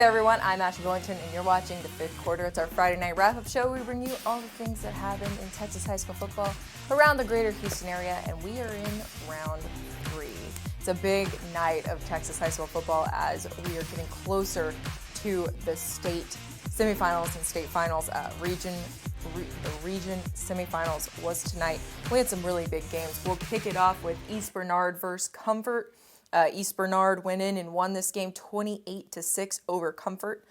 Hey everyone, I'm Ashley Billington and you're watching the fifth quarter. It's our Friday night wrap-up show. We bring you all the things that happened in Texas high school football around the greater Houston area, and we are in round 3. It's a big night of Texas high school football as we are getting closer to the state semifinals and state finals. The region semifinals was tonight. We had some really big games. We'll kick it off with East Bernard versus Comfort. East Bernard went in and won this game 28-6 over Comfort.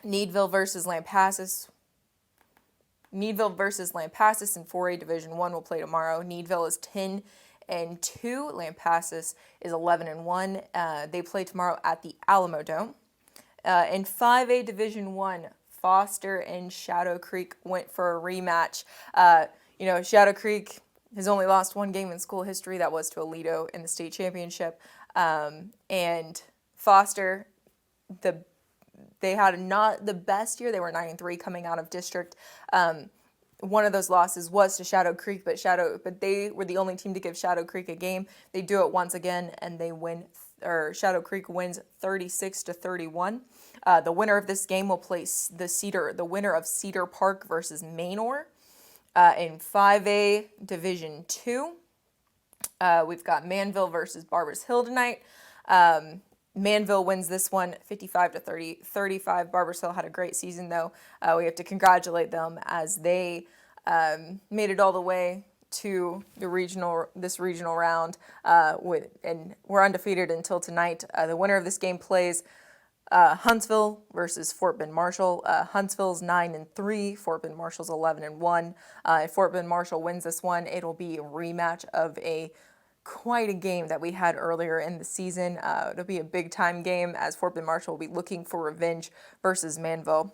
Needville versus Lampasas. Needville versus Lampasas in 4A Division 1 will play tomorrow. Needville is 10-2. Lampasas is 11-1. They play tomorrow at the Alamo Dome. In 5A Division 1, Foster and Shadow Creek went for a rematch. Shadow Creek has only lost one game in school history. That was to Aledo in the state championship. And Foster, they had not the best year. They were 9-3 coming out of district. One of those losses was to Shadow Creek, but they were the only team to give Shadow Creek a game. They do it once again, and they win. Shadow Creek wins 36-31. The winner of this game will play the winner of Cedar Park versus Manor. In 5A Division 2, we've got Manville versus Barbers Hill tonight. Manville wins this one 55-35. Barbers Hill had a great season, though. We have to congratulate them as they made it all the way to this regional round, and we're undefeated until tonight. The winner of this game plays Huntsville versus Fort Bend Marshall. Huntsville's 9-3. Fort Bend Marshall's 11-1. If Fort Bend Marshall wins this one, it'll be a rematch of quite a game that we had earlier in the season. It'll be a big time game as Fort Bend Marshall will be looking for revenge versus Manville.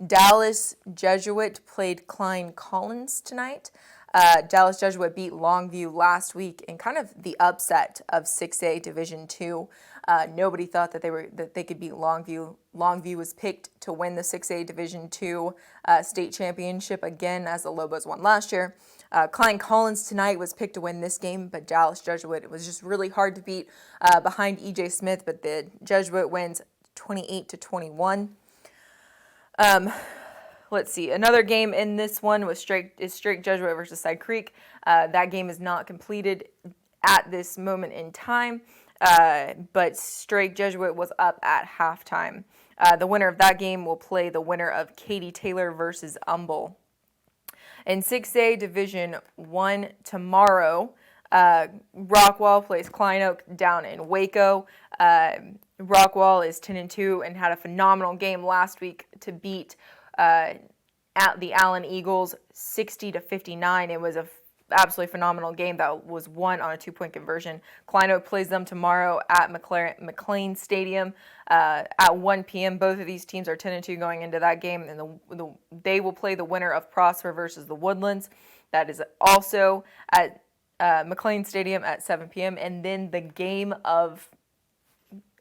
Dallas Jesuit played Klein Collins tonight. Dallas Jesuit beat Longview last week in kind of the upset of 6A Division 2. Nobody thought that they could beat Longview. Longview was picked to win the 6A Division 2 state championship again, as the Lobos won last year. Klein Collins tonight was picked to win this game, but Dallas Jesuit, it was just really hard to beat behind E.J. Smith, but the Jesuit wins 28-21. Let's see. Another game in this one was Strake Jesuit versus Side Creek. That game is not completed at this moment in time, but Strake Jesuit was up at halftime. The winner of that game will play the winner of Katy Taylor versus Humble. In 6A Division 1 tomorrow, Rockwall plays Klein Oak down in Waco. Rockwall is 10-2 and had a phenomenal game last week to beat at the Allen Eagles 60-59. It was an absolutely phenomenal game that was won on a 2-point conversion. Klein Oak plays them tomorrow at McLean Stadium at 1 p.m. Both of these teams are 10-2 going into that game, and they will play the winner of Prosper versus the Woodlands. That is also at McLean Stadium at 7 p.m. And then the game of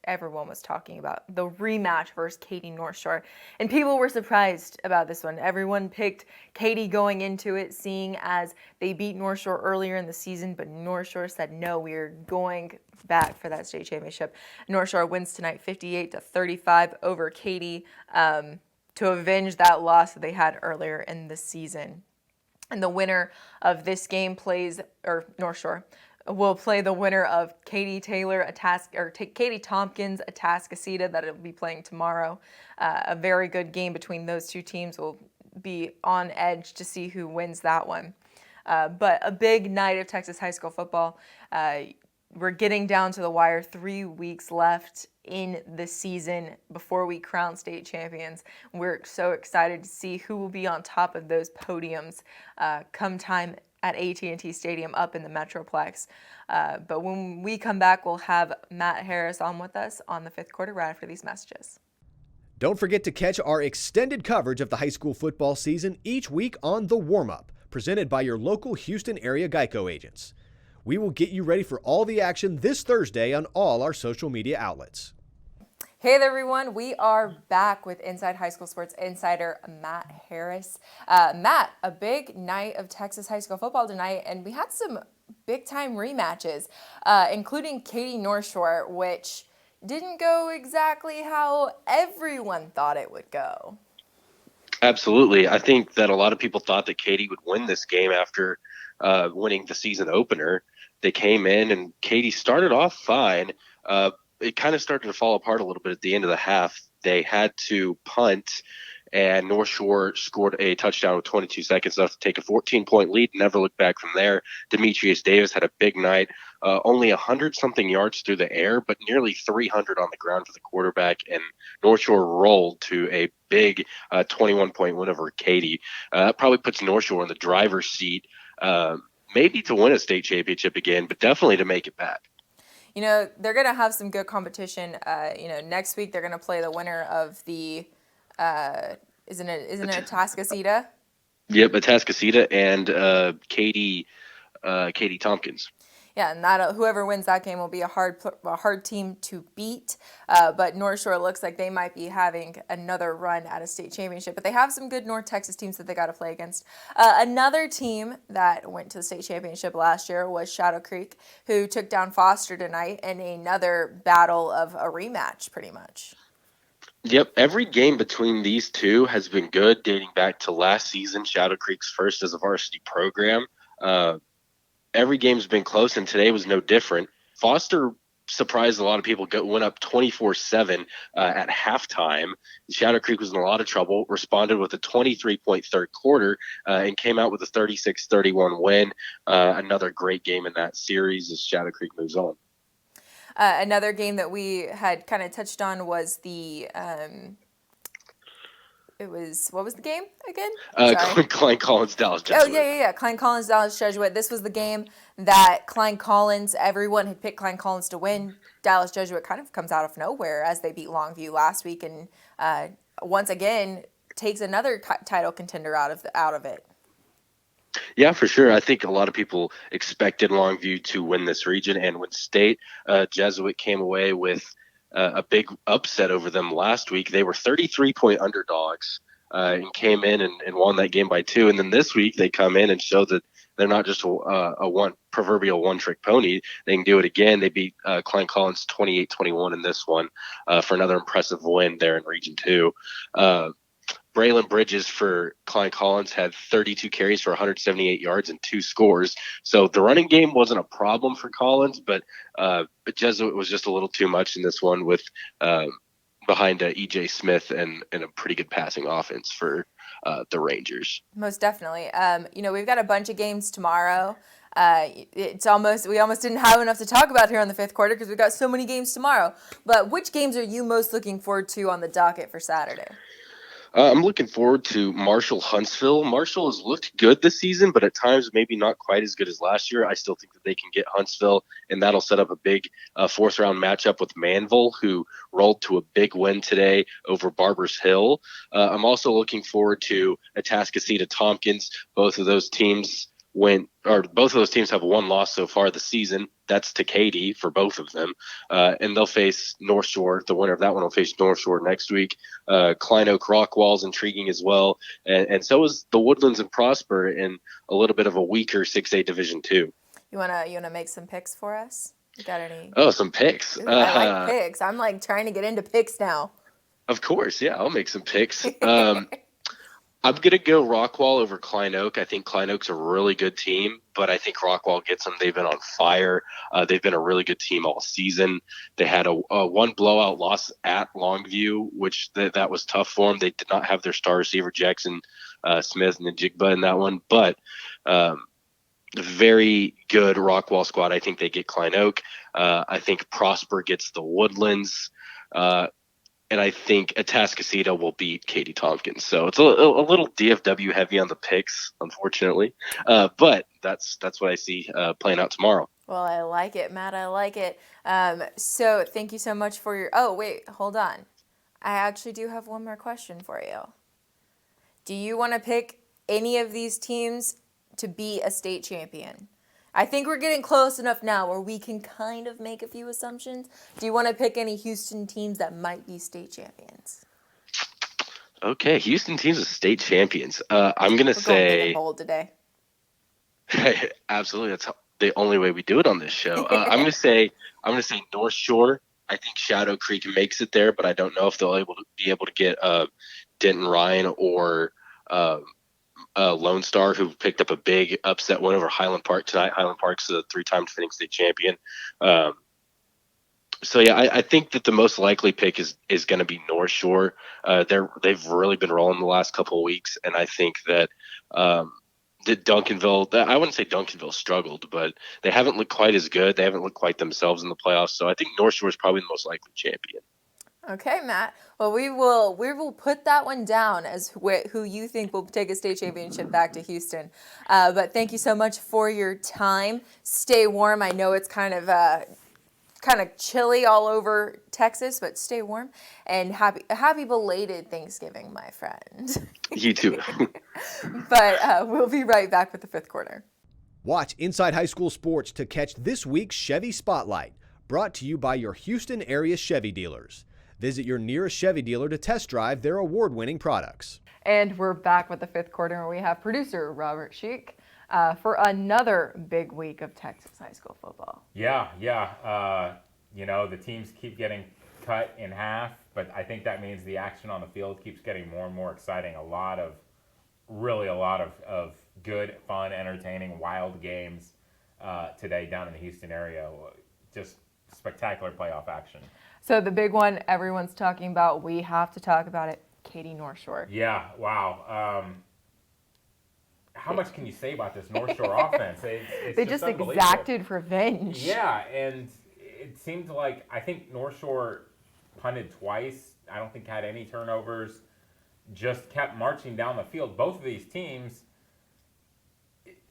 everyone was talking about, the rematch versus Katy North Shore. And people were surprised about this one. Everyone picked Katy going into it, seeing as they beat North Shore earlier in the season, but North Shore said, no, we're going back for that state championship. North Shore wins tonight 58-35 over Katy to avenge that loss that they had earlier in the season. And the winner of this game North Shore will play the winner of Katy Tompkins Atascocita that will be playing tomorrow. A very good game between those two teams. Will be on edge to see who wins that one. But a big night of Texas high school football. We're getting down to the wire. 3 weeks left in the season before we crown state champions. We're so excited to see who will be on top of those podiums come time at AT&T Stadium up in the Metroplex. But when we come back, we'll have Matt Harris on with us on the fifth quarter right after these messages. Don't forget to catch our extended coverage of the high school football season each week on The Warm-Up, presented by your local Houston area Geico agents. We will get you ready for all the action this Thursday on all our social media outlets. Hey there, everyone. We are back with Inside High School Sports Insider Matt Harris. Matt, a big night of Texas high school football tonight, and we had some big time rematches, including Katy North Shore, which didn't go exactly how everyone thought it would go. Absolutely. I think that a lot of people thought that Katy would win this game after winning the season opener. They came in and Katy started off fine. It kind of started to fall apart a little bit at the end of the half. They had to punt, and North Shore scored a touchdown with 22 seconds left to take a 14-point lead. Never looked back from there. Demetrius Davis had a big night. Only 100-something yards through the air, but nearly 300 on the ground for the quarterback. And North Shore rolled to a big 21-point win over Katy. That probably puts North Shore in the driver's seat, maybe to win a state championship again, but definitely to make it back. They're going to have some good competition. Next week they're going to play the winner of the, isn't it Atascocita? Yep, Atascocita and Katy Tompkins. Yeah, and that whoever wins that game will be a hard team to beat. But North Shore looks like they might be having another run at a state championship. But they have some good North Texas teams that they got to play against. Another team that went to the state championship last year was Shadow Creek, who took down Foster tonight in another battle of a rematch, pretty much. Yep, every game between these two has been good, dating back to last season, Shadow Creek's first as a varsity program. Every game's been close, and today was no different. Foster surprised a lot of people, went up 24-7 at halftime. Shadow Creek was in a lot of trouble, responded with a 23-point third quarter, and came out with a 36-31 win. Another great game in that series as Shadow Creek moves on. Another game that we had kind of touched on was the what was the game again? Klein Collins, Dallas Jesuit. Oh, yeah. Klein Collins, Dallas Jesuit. This was the game that Klein Collins, everyone had picked Klein Collins to win. Dallas Jesuit kind of comes out of nowhere as they beat Longview last week and once again takes another title contender out of it. Yeah, for sure. I think a lot of people expected Longview to win this region and win state. Jesuit came away with a big upset over them last week. They were 33-point underdogs and came in and won that game by 2. And then this week they come in and show that they're not just a proverbial one-trick pony. They can do it again. They beat Klein Collins 28-21 in this one for another impressive win there in Region 2. Braylon Bridges for Klein Collins had 32 carries for 178 yards and 2 scores. So the running game wasn't a problem for Collins, but Jesuit was just a little too much in this one with behind E.J. Smith and a pretty good passing offense for the Rangers. Most definitely. We've got a bunch of games tomorrow. We almost didn't have enough to talk about here on the fifth quarter because we've got so many games tomorrow. But which games are you most looking forward to on the docket for Saturday? I'm looking forward to Marshall-Huntsville. Marshall has looked good this season, but at times maybe not quite as good as last year. I still think that they can get Huntsville, and that'll set up a big fourth-round matchup with Manville, who rolled to a big win today over Barbers Hill. I'm also looking forward to Atascocita Tompkins. Both of those teams have one loss so far this season. That's to Katy for both of them. And they'll face North Shore. The winner of that one will face North Shore next week. Klein Oak Rockwall's intriguing as well. And so is the Woodlands and Prosper in a little bit of a weaker 6A Division II. You wanna make some picks for us? You got any? Oh, some picks. Ooh, I like picks. I'm like trying to get into picks now. Of course, yeah. I'll make some picks. I'm going to go Rockwall over Klein Oak. I think Klein Oak's a really good team, but I think Rockwall gets them. They've been on fire. They've been a really good team all season. They had a one blowout loss at Longview, which that was tough for them. They did not have their star receiver, Jackson Smith and Njigba in that one, but very good Rockwall squad. I think they get Klein Oak. I think Prosper gets the Woodlands. And I think Atascocita will beat Katy Tompkins. So it's a little DFW heavy on the picks, unfortunately. But that's what I see playing out tomorrow. Well, I like it, Matt. I like it. So thank you so much for your... Oh, wait, hold on. I actually do have one more question for you. Do you want to pick any of these teams to be a state champion? I think we're getting close enough now where we can kind of make a few assumptions. Do you want to pick any Houston teams that might be state champions? Okay, Houston teams are state champions. I'm going to say... Going bold today. Absolutely. the only way we do it on this show. I'm gonna say North Shore. I think Shadow Creek makes it there, but I don't know if they'll be able to get Denton Ryan or Lone Star, who picked up a big upset win over Highland Park tonight. Highland Park's a 3-time defending state champion. So yeah, I think that the most likely pick is going to be North Shore. They've really been rolling the last couple of weeks, and I think that Duncanville. I wouldn't say Duncanville struggled, but they haven't looked quite as good. They haven't looked quite themselves in the playoffs. So I think North Shore is probably the most likely champion. Okay, Matt. Well, we will put that one down as who you think will take a state championship back to Houston. But thank you so much for your time. Stay warm. I know it's kind of chilly all over Texas, but stay warm and happy belated Thanksgiving, my friend. You too. But we'll be right back with the fifth quarter. Watch Inside High School Sports to catch this week's Chevy Spotlight, brought to you by your Houston area Chevy dealers. Visit your nearest Chevy dealer to test drive their award-winning products. And we're back with the fifth quarter, and we have producer Robert Sheik for another big week of Texas high school football. Yeah. The teams keep getting cut in half, but I think that means the action on the field keeps getting more and more exciting. A lot of good, fun, entertaining, wild games today down in the Houston area. Just spectacular playoff action. So the big one everyone's talking about, we have to talk about it, Katy North Shore. Yeah, wow. How much can you say about this North Shore offense? It's They just exacted revenge. Yeah, and it seemed like, I think North Shore punted twice. I don't think had any turnovers. Just kept marching down the field. Both of these teams,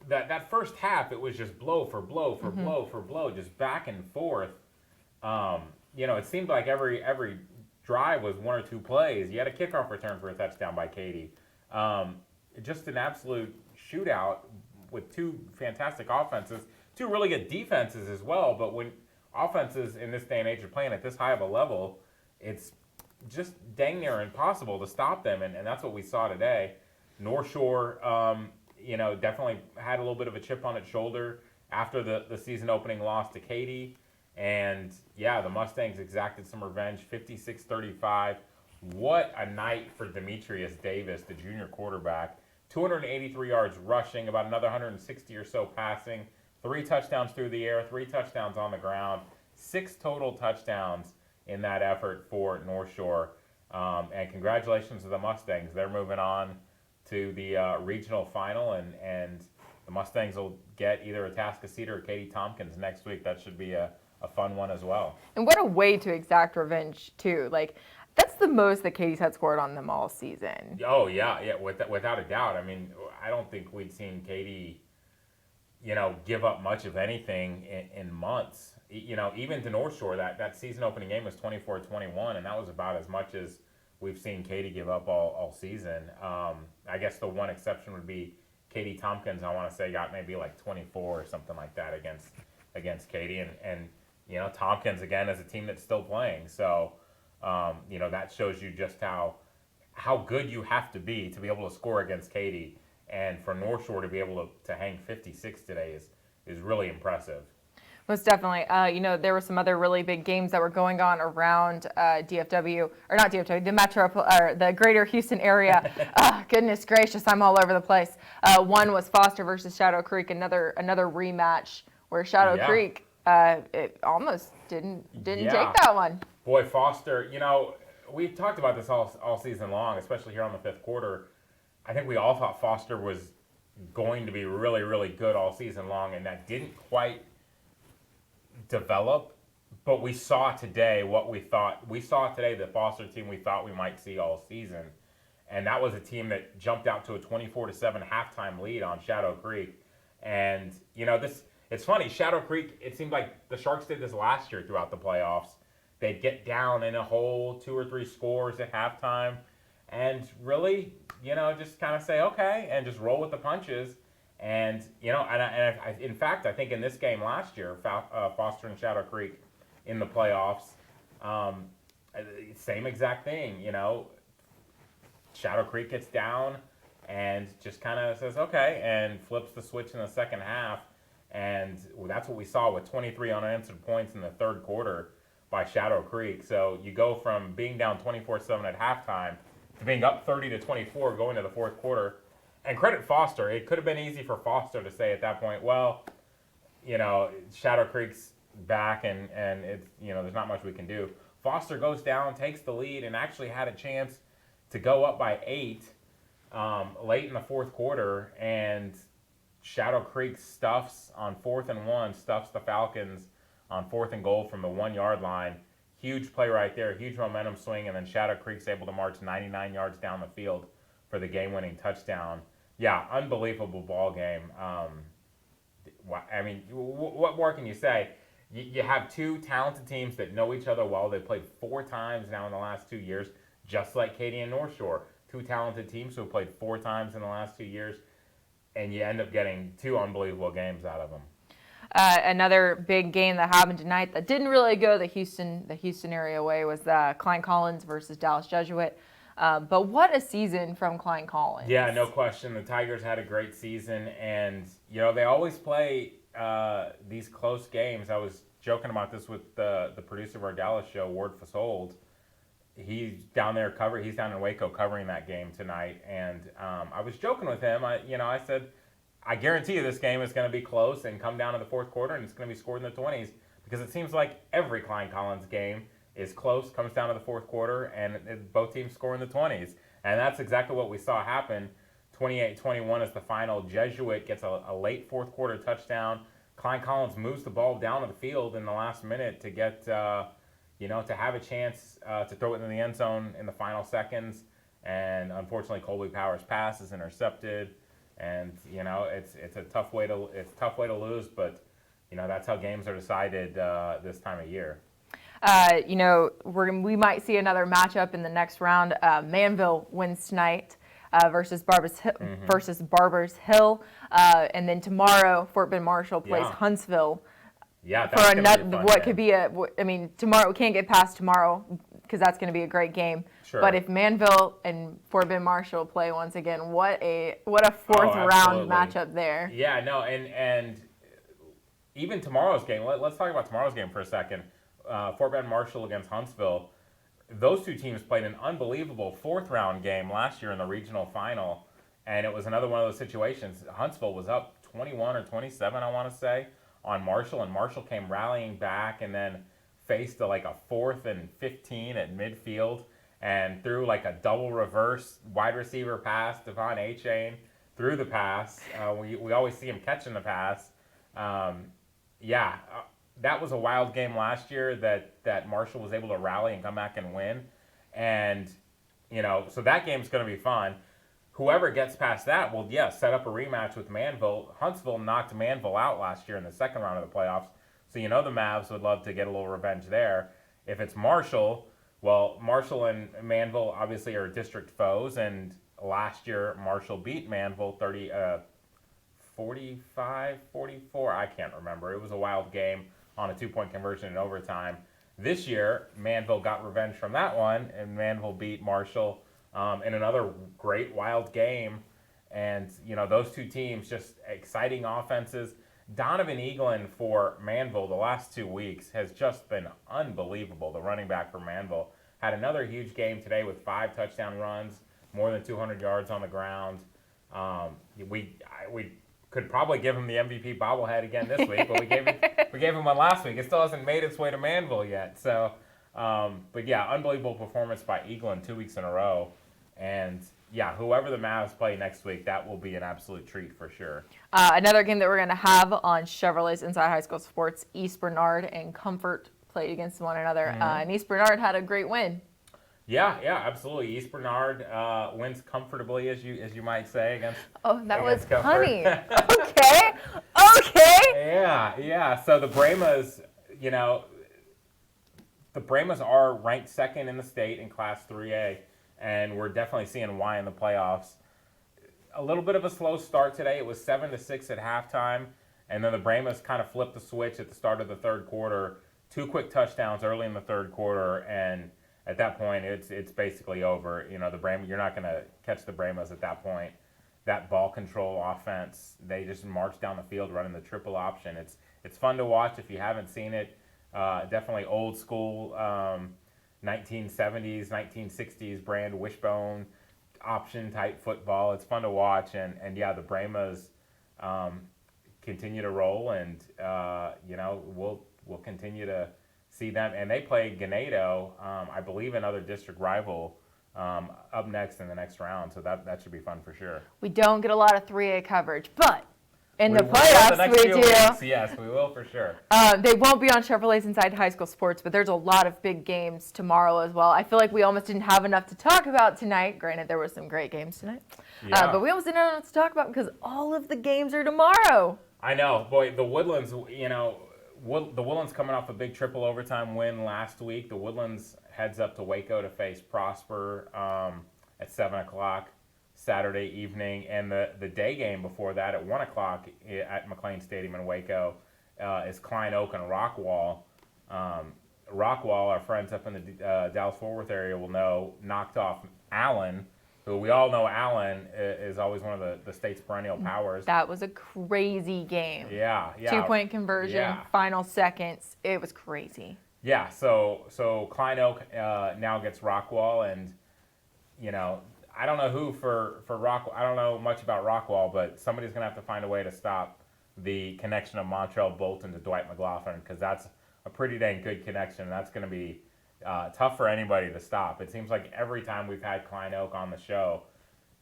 that first half, it was just blow for blow for blow for blow, just back and forth. It seemed like every drive was one or two plays. You had a kickoff return for a touchdown by Katy. Just an absolute shootout with two fantastic offenses, two really good defenses as well. But when offenses in this day and age are playing at this high of a level, it's just dang near impossible to stop them, and that's what we saw today. North Shore, definitely had a little bit of a chip on its shoulder after the season opening loss to Katy. And, yeah, the Mustangs exacted some revenge, 56-35. What a night for Demetrius Davis, the junior quarterback. 283 yards rushing, about another 160 or so passing, 3 touchdowns through the air, 3 touchdowns on the ground, 6 total touchdowns in that effort for North Shore. And congratulations to the Mustangs. They're moving on to the regional final, and the Mustangs will get either Atascocita or Katy Tompkins next week. That should be a fun one as well. And what a way to exact revenge, too. Like, that's the most that Katy's had scored on them all season. Oh, yeah, without a doubt. I mean, I don't think we'd seen Katy, give up much of anything in months. Even to North Shore, that season opening game was 24-21, and that was about as much as we've seen Katy give up all season. I guess the one exception would be Katy Tompkins. I want to say got maybe like 24 or something like that against Katy, and Tompkins again is a team that's still playing. So that shows you just how good you have to be able to score against Katy, and for North Shore to be able to hang 56 today is really impressive. Most definitely. There were some other really big games that were going on around DFW, or not DFW, the metro, or the greater Houston area. Goodness gracious, I'm all over the place. One was Foster versus Shadow Creek, another rematch where Shadow Creek it almost didn't take that one. Boy, Foster, we've talked about this all season long, especially here on the fifth quarter. I think we all thought Foster was going to be really, really good all season long, and that didn't quite develop. But we saw today what we thought. We saw today the Foster team we thought we might see all season, and that was a team that jumped out to a 24-7 halftime lead on Shadow Creek. And it's funny, Shadow Creek, it seemed like the Sharks did this last year throughout the playoffs. They'd get down in a hole, 2 or 3 scores at halftime, and really, just kind of say, okay, and just roll with the punches. And, in fact, I think in this game last year, Foster and Shadow Creek in the playoffs, same exact thing, Shadow Creek gets down and just kind of says, okay, and flips the switch in the second half. And that's what we saw with 23 unanswered points in the third quarter by Shadow Creek. So you go from being down 24-7 at halftime to being up 30-24 going to the fourth quarter. And credit Foster. It could have been easy for Foster to say at that point, well, Shadow Creek's back and it's, there's not much we can do. Foster goes down, takes the lead, and actually had a chance to go up by 8 late in the fourth quarter. And Shadow Creek stuffs on 4th and 1, stuffs the Falcons on 4th and goal from the 1-yard line. Huge play right there, huge momentum swing, and then Shadow Creek's able to march 99 yards down the field for the game-winning touchdown. Yeah, unbelievable ball game. I mean, what more can you say? You have two talented teams that know each other well. They played 4 times now in the last 2 years, just like Katy and North Shore. Two talented teams who have played 4 times in the last 2 years, and you end up getting 2 unbelievable games out of them. Another big game that happened tonight that didn't really go the Houston area way was Klein Collins versus Dallas Jesuit. But what a season from Klein Collins. Yeah, no question. The Tigers had a great season, and they always play these close games. I was joking about this with the producer of our Dallas show, Ward Fasold. He's down there He's down in Waco covering that game tonight, and I was joking with him. I said, I guarantee you this game is going to be close and come down to the fourth quarter, and it's going to be scored in the 20s, because it seems like every Klein Collins game is close, comes down to the fourth quarter, and both teams score in the 20s. And that's exactly what we saw happen. 28-21 is the final. Jesuit gets a late fourth quarter touchdown. Klein Collins moves the ball down to the field in the last minute to get, to have a chance to throw it in the end zone in the final seconds. And unfortunately, Colby Powers' pass is intercepted. And it's a tough way to lose, but that's how games are decided this time of year. We might see another matchup in the next round. Manville wins tonight versus Barbers Hill, and then tomorrow Fort Bend Marshall plays Huntsville. Yeah, that's for gonna be a fun what game. could be tomorrow we can't get past tomorrow because that's going to be a great game. Sure. But if Manville and Fort Bend Marshall play once again, what a fourth round matchup there. Yeah, no, and even tomorrow's game. Let's talk about tomorrow's game for a second. Fort Bend Marshall against Huntsville. Those two teams played an unbelievable 4th round game last year in the regional final, and it was another one of those situations. Huntsville was up 21 or 27, I want to say, on Marshall, and Marshall came rallying back and then faced a 4th and 15 at midfield and threw a double reverse wide receiver pass. Devon Achane threw the pass. We always see him catching the pass. That was a wild game last year that Marshall was able to rally and come back and win. And, so that game's going to be fun. Whoever gets past that will, set up a rematch with Manville. Huntsville knocked Manville out last year in the second round of the playoffs. So, the Mavs would love to get a little revenge there. If it's Marshall, well, Marshall and Manville obviously are district foes. And last year, Marshall beat Manville 45-44. I can't remember. It was a wild game on a 2-point conversion in overtime. This year, Manville got revenge from that one, and Manville beat Marshall in another great wild game. And, those two teams, just exciting offenses. Donovan Eaglin for Manville the last 2 weeks has just been unbelievable. The running back for Manville had another huge game today with 5 touchdown runs, more than 200 yards on the ground. We could probably give him the MVP bobblehead again this week, but we gave him one last week. It still hasn't made its way to Manville yet. So, unbelievable performance by Eaglin 2 weeks in a row. And whoever the Mavs play next week, that will be an absolute treat for sure. Another game that we're going to have on Chevrolet's Inside High School Sports, East Bernard and Comfort played against one another. And East Bernard had a great win. Yeah, absolutely. East Bernard wins comfortably, as you might say, against. Oh, that was Comfort. funny. Okay. Yeah. So the Brahmas, the Brahmas are ranked second in the state in Class 3A, and we're definitely seeing why in the playoffs. A little bit of a slow start today. It was 7-6 at halftime, and then the Brahmas kind of flipped the switch at the start of the third quarter. 2 quick touchdowns early in the third quarter, and at that point, it's basically over. The Brahmas, you're not going to catch the Brahmas at that point. that ball control offense. They just march down the field running the triple option. It's fun to watch if you haven't seen it. Definitely old school 1970s, 1960s brand wishbone option type football. It's fun to watch, and yeah, the Brahmas continue to roll, and we'll continue to see them. And they play Ganado, I believe, another district rival, up next in the next round. So that should be fun for sure. We don't get a lot of 3A coverage, but in the We will the playoffs next we few do. weeks. Yes, we will for sure. They won't be on Chevrolet's Inside High School Sports, but there's a lot of big games tomorrow as well. I feel like we almost didn't have enough to talk about tonight. Granted, there were some great games tonight. Yeah. But we almost didn't have enough to talk about because all of the games are tomorrow. I know, boy. The Woodlands, the Woodlands coming off a big triple overtime win last week. The Woodlands heads up to Waco to face Prosper at 7:00 Saturday evening, and the day game before that at 1:00 at McLean Stadium in Waco is Klein Oak and Rockwall. Rockwall, our friends up in the Dallas-Fort Worth area will know, knocked off Allen, who we all know Allen is always one of the state's perennial powers. That was a crazy game. Yeah. 2-point conversion, Yeah. final seconds. It was crazy. Yeah, so Klein Oak now gets Rockwall, and I don't know who for Rockwall. I don't know much about Rockwall, but somebody's gonna have to find a way to stop the connection of Montrell Bolton to Dwight McLaughlin, because that's a pretty dang good connection. And that's gonna be tough for anybody to stop. It seems like every time we've had Klein Oak on the show,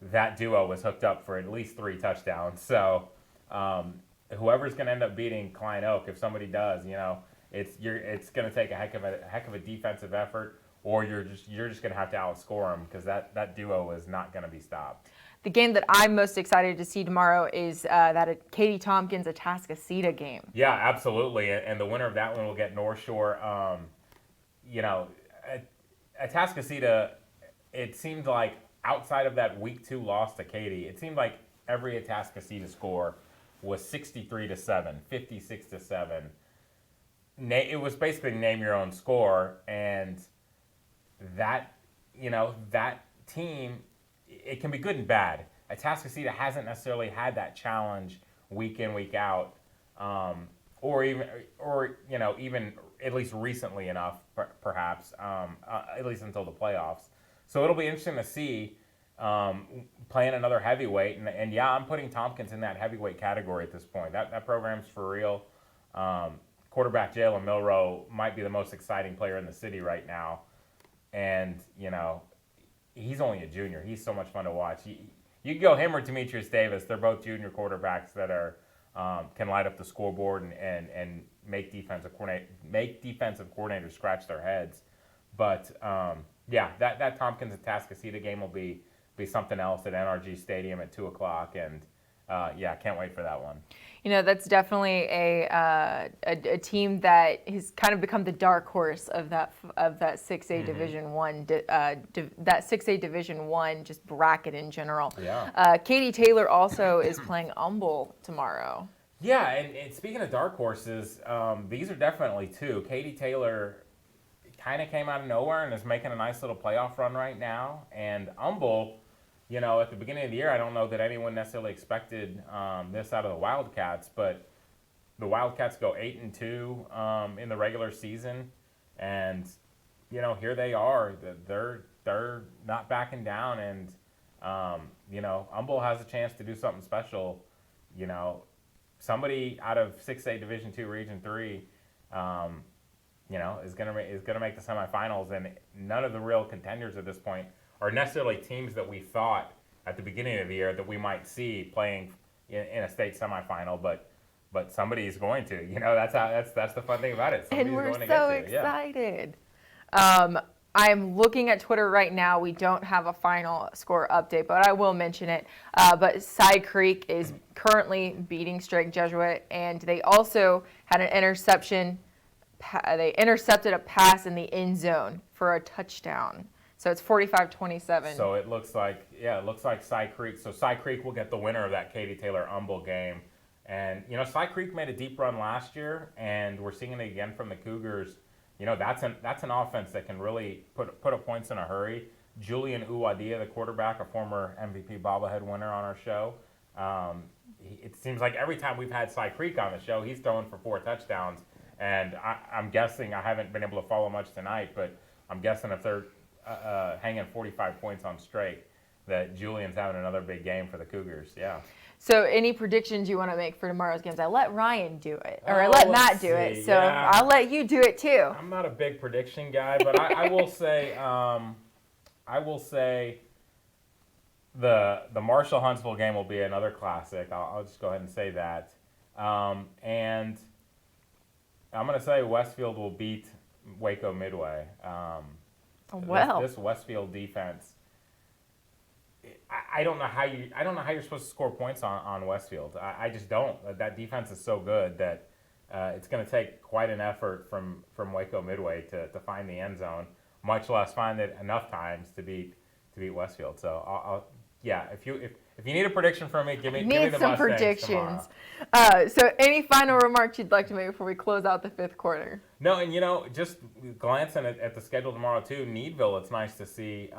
that duo was hooked up for at least 3 touchdowns. So whoever's gonna end up beating Klein Oak, if somebody does, it's going to take a heck of a defensive effort, or you're just going to have to outscore them, because that duo is not going to be stopped. The game that I'm most excited to see tomorrow is that Katie Tompkins Atascocita game. Yeah, absolutely, and the winner of that one will get North Shore. Atascocita, it seemed like outside of that week 2 loss to Katy, it seemed like every Atascocita score was 63-7, 56-7. It was basically name your own score, and that team, it can be good and bad. Atascocita hasn't necessarily had that challenge week in, week out, or even at least recently enough, perhaps, at least until the playoffs. So it'll be interesting to see playing another heavyweight, and yeah, I'm putting Tompkins in that heavyweight category at this point. That program's for real. Quarterback Jalen Milroe might be the most exciting player in the city right now. And, he's only a junior. He's so much fun to watch. You can go him or Demetrius Davis. They're both junior quarterbacks that are can light up the scoreboard and make defensive coordinators scratch their heads. But, that Tompkins Atascocita game will be something else at NRG Stadium at 2:00. And, can't wait for that one. That's definitely a team that has kind of become the dark horse of that 6A Division 1 that 6A Division 1 just bracket in general. Yeah. Katie Taylor also is playing Humble tomorrow. Yeah, and speaking of dark horses, these are definitely 2. Katie Taylor kind of came out of nowhere and is making a nice little playoff run right now, and Humble, at the beginning of the year, I don't know that anyone necessarily expected this out of the Wildcats, but the Wildcats go 8-2 in the regular season, and here they are. They're not backing down, and Humble has a chance to do something special. Somebody out of 6A Division 2 Region 3, is gonna make the semifinals, and none of the real contenders at this point are necessarily teams that we thought at the beginning of the year that we might see playing in a state semifinal, but somebody is going to. That's the fun thing about it. And Somebody's we're going to so get to. Yeah. excited. I'm looking at Twitter right now. We don't have a final score update, but I will mention it. But Cy Creek is currently beating Strake Jesuit, and they also had an interception. They intercepted a pass in the end zone for a touchdown. So it's 45-27. So it looks like Cy Creek. So Cy Creek will get the winner of that Katie Taylor Humble game. And, Cy Creek made a deep run last year, and we're seeing it again from the Cougars. That's an offense that can really put up points in a hurry. Julian Uwadia, the quarterback, a former MVP bobblehead winner on our show. It seems like every time we've had Cy Creek on the show, he's throwing for 4 touchdowns. And I'm guessing, I haven't been able to follow much tonight, but I'm guessing if they're hanging 45 points on Strake, that Julian's having another big game for the Cougars. Yeah. So any predictions you want to make for tomorrow's games? I let Ryan do it, or I let Matt do it. So yeah. I'll let you do it too. I'm not a big prediction guy, but I will say, the Marshall-Huntsville game will be another classic. I'll just go ahead and say that. And I'm going to say Westfield will beat Waco Midway. This Westfield defense, I don't know how you're supposed to score points on Westfield. I just don't. That defense is so good that it's going to take quite an effort from Waco Midway to find the end zone, much less find it enough times to beat Westfield. So if you need a prediction from me, give me the some Mustangs predictions. tomorrow. So any final remarks you'd like to make before we close out the 5th quarter? No, and just glancing at the schedule tomorrow too, Needville. It's nice to see.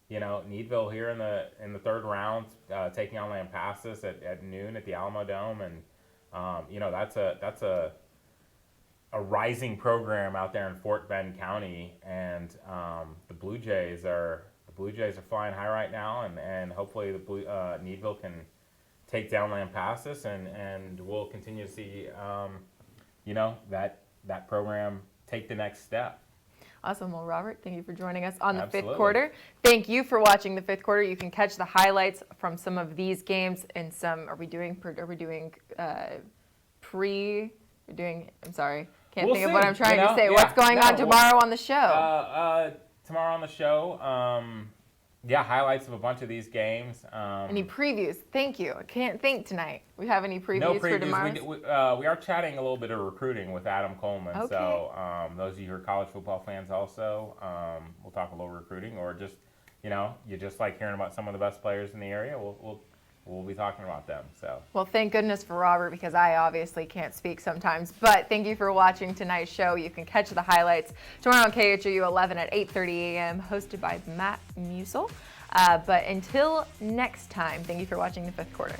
Needville here in the 3rd round, taking on Lampasas at noon at the Alamo Dome, and that's a rising program out there in Fort Bend County, and the Blue Jays are flying high right now, and hopefully the Needville can take down Lampasas, and we'll continue to see that program take the next step. Awesome. Well, Robert, thank you for joining us on the Absolutely. 5th quarter. Thank you for watching the 5th quarter. You can catch the highlights from some of these games and some. I'm sorry. Can't We'll think of see. what I'm trying to say. Yeah. What's going on tomorrow on the show? Tomorrow on the show, highlights of a bunch of these games. Any previews? Thank you. I can't think tonight. We have any previews, No for previews. tomorrow? We are chatting a little bit of recruiting with Adam Coleman. Okay. So those of you who are college football fans also, we'll talk a little recruiting, or just, you just like hearing about some of the best players in the area. We'll be talking about them. So. Well, thank goodness for Robert, because I obviously can't speak sometimes. But thank you for watching tonight's show. You can catch the highlights tomorrow on KHOU 11 at 8:30 a.m., hosted by Matt Musel. But until next time, thank you for watching the 5th quarter.